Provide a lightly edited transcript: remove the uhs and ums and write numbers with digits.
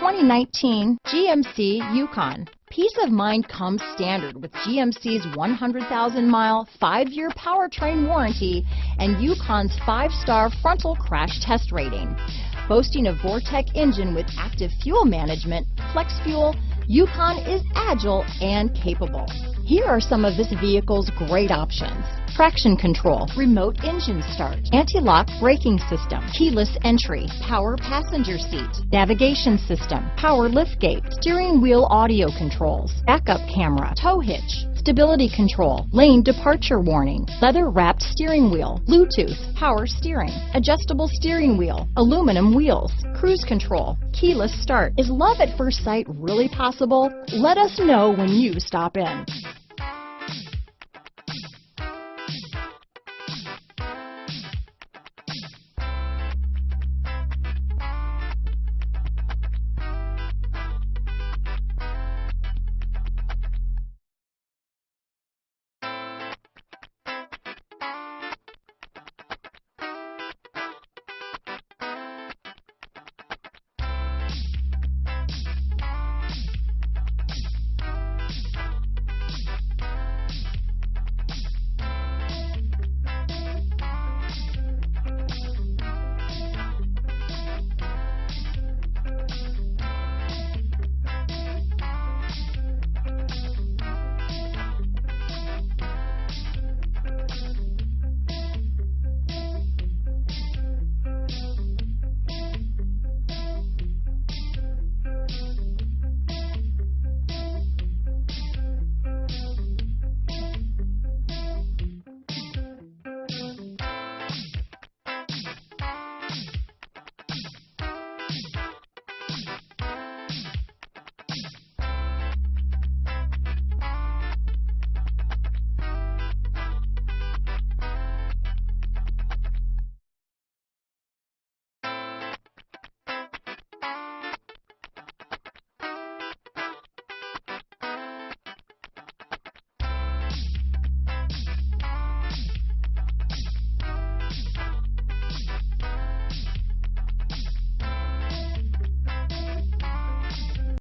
2019 GMC Yukon. Peace of mind comes standard with GMC's 100,000-mile, 5-year powertrain warranty and Yukon's 5-star frontal crash test rating. Boasting a Vortec engine with active fuel management, flex fuel, Yukon is agile and capable. Here are some of this vehicle's great options: traction control, remote engine start, anti-lock braking system, keyless entry, power passenger seat, navigation system, power liftgate, steering wheel audio controls, backup camera, tow hitch, stability control, lane departure warning, leather-wrapped steering wheel, Bluetooth, power steering, adjustable steering wheel, aluminum wheels, cruise control, keyless start. Is love at first sight really possible? Let us know when you stop in.